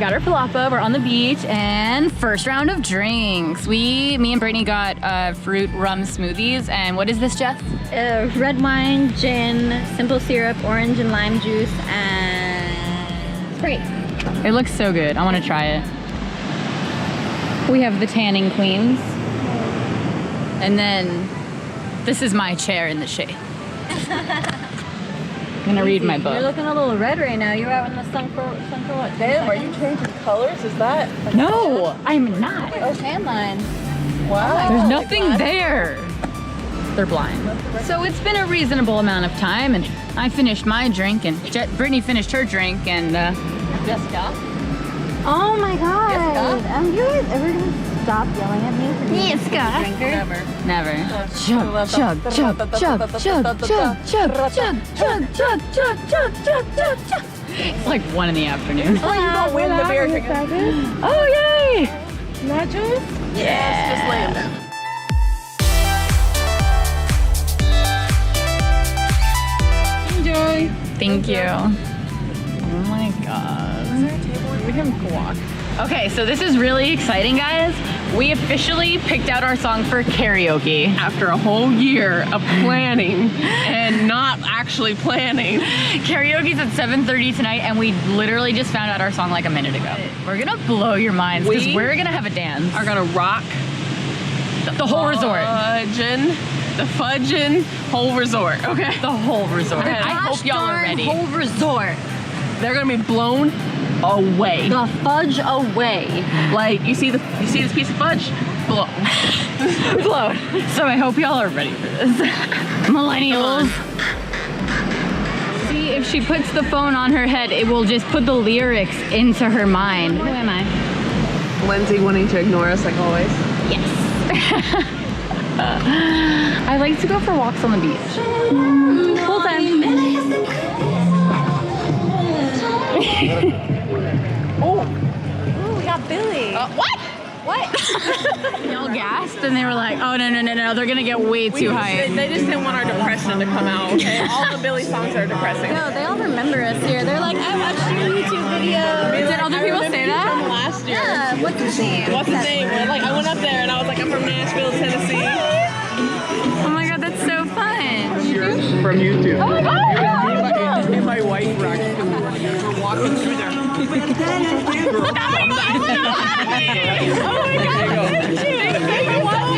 got our falafel, we're on the beach, and first round of drinks. Me and Brittany got fruit rum smoothies, and what is this, Jess? Red wine, gin, simple syrup, orange and lime juice, and Sprite. It looks so good. I want to try it. We have the tanning queens. And then this is my chair in the shade. I'm gonna read my book. You're looking a little red right now. You were out in the sun for what? Damn, are you changing colors? Is that? No, I'm not. Oh, tan line. Wow. There's nothing there. They're blind. So it's been a reasonable amount of time, and I finished my drink, and Brittany finished her drink, and Jessica? Oh my god. You guys ever gonna stop yelling at me for being a drinker? Never. never. Chug, chug, chug, chug, chug, chug, chug, chug, chug, chug, chug, chug, chug, chug. It's like 1 in the afternoon. Oh, you don't win the beer drinking. Oh, yay! Nachos? Yes, just laying down. Enjoy. Thank you. Oh my god. We can walk. Okay, so this is really exciting, guys. We officially picked out our song for karaoke. After a whole year of planning and not actually planning. Karaoke's at 7:30 tonight, and we literally just found out our song like a minute ago. We're gonna blow your minds because we're gonna have a dance. Are gonna rock The whole resort. The fudging whole resort, okay? The whole resort. Okay. I hope y'all are ready. Whole resort. They're gonna be blown away. The fudge away. Like you see this piece of fudge? Blown. Blown. So I hope y'all are ready for this. Millennials. See, if she puts the phone on her head, it will just put the lyrics into her mind. Who am I? Lindsay wanting to ignore us like always. Yes. I like to go for walks on the beach. Full time. Ooh, we got Billy. What? Y'all gasped and they were like, oh no, they're gonna get way too high. They just didn't want our depression to come out, okay? All the Billy songs are depressing. No, they all remember us here. They're like, I watched your YouTube video. Did other people say that? From last year. Yeah, what's his name? What's his name? Like, I went up there and I was like, I'm from Nashville, Tennessee. Oh my god, that's so fun. From YouTube. Oh my god! Me and my wife were actually we're walking through there. Oh my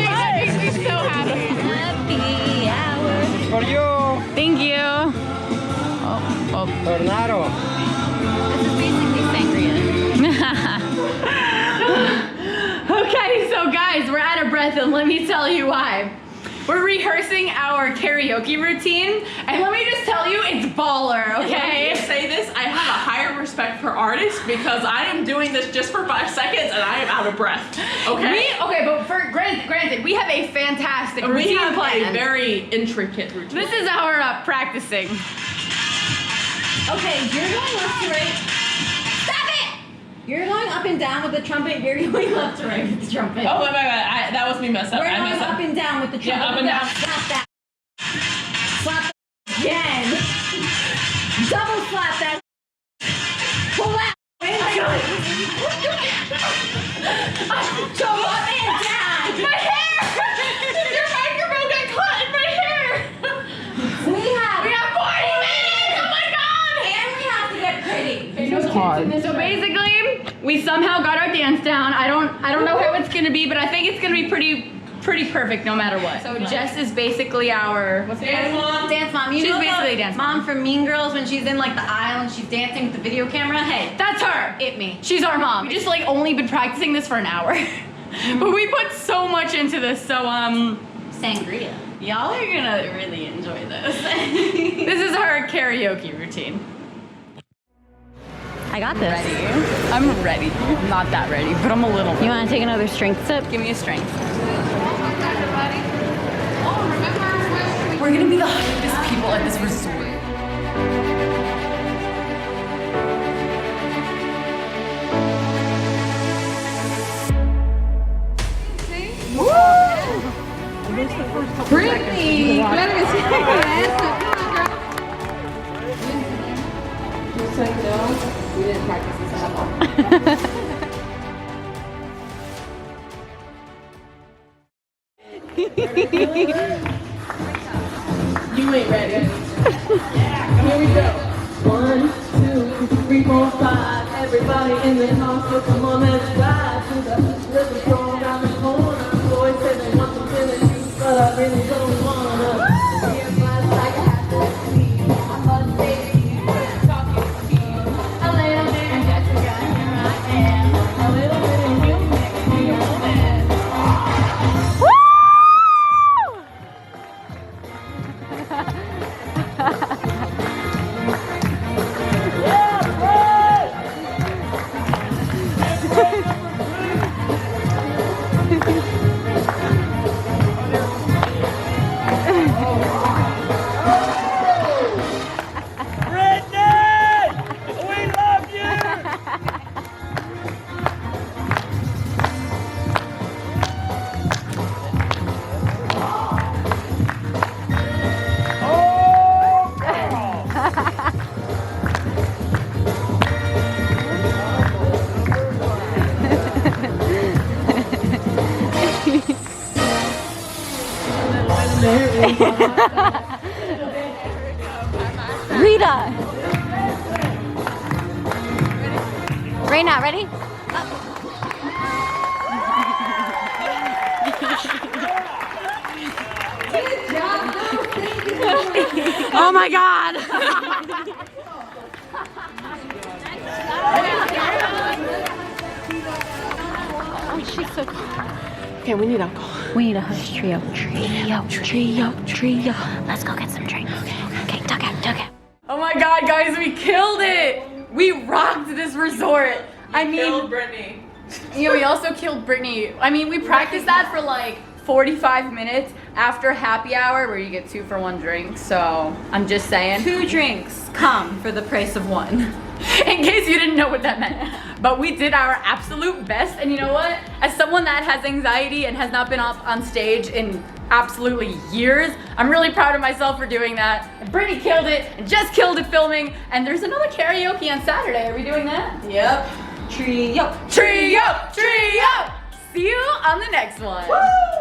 god, makes me so happy. Happy hour. For you, Thank you. Oh. Tornado. This is basically sangria. Okay, so guys, we're out of breath, and let me tell you why. We're rehearsing our karaoke routine, and let me just tell you, it's baller, okay? When you say this, I have a higher respect for artists because I am doing this just for 5 seconds and I am out of breath, okay? But for granted, we have a fantastic routine We have plan. a very intricate routine. This is our practicing. Okay, you're going left to right. Stop it! You're going up and down with the trumpet. You're going left to right with the trumpet. Oh my god, that was me messed up. We're I going messed up up. and down with the trumpet. Yeah, up and down. Slap that. Slap that again. Double slap that. Pull that. Jump up and down. My hair! Your microphone got caught in my hair! We have 40 minutes! Oh my god! and we have to get pretty. So basically, we somehow got our dance down. I don't know how it's gonna be, but I think it's gonna be pretty perfect no matter what. So Jess is basically our Dance mom. Dance mom. You She's know basically the dance mom from Mean Girls when she's in like the aisle and she's dancing with the video camera? Hey, That's her. it me. She's our mom. We just like only been practicing this for an hour, but we put so much into this. So Sangria. y'all are gonna really enjoy this. This is our karaoke routine. I got this. I'm ready. I'm not that ready, but I'm a little. You want to take another strength sip? Give me a strength. We're gonna be the hypest people at this resort. Brittany, claro que sí. Eso. We didn't practice this You ain't ready. Here we go. 1, 2, 3, 4, 5. Everybody in the house, so come on, let's ride to the little song around the corner. Boys say they want some feeling, but I really don't wanna. Be a flash like I have to see. I'm a baby, talking to you. A little bit of Jessica, here I am. A little bit of you, make me a woman. Rita. Reina, ready? Oh my God. Oh, she's so cool. Okay, we need alcohol. We need a hush trio. Trio. Let's go get some drinks. Okay, duck it. Oh my God, guys, we killed it. We rocked this resort. Killed Brittany. You know, we also killed Brittany. I mean, we practiced that for like 45 minutes after happy hour where you get 2 for 1 drink. So I'm just saying. 2 drinks come for the price of 1. In case you didn't know what that meant. But we did our absolute best. And you know what? As someone that has anxiety and has not been up on stage in absolutely years, I'm really proud of myself for doing that. And Brittany killed it and just killed it filming. And there's another karaoke on Saturday. Are we doing that? Yep. Trio. Trio! See you on the next one. Woo!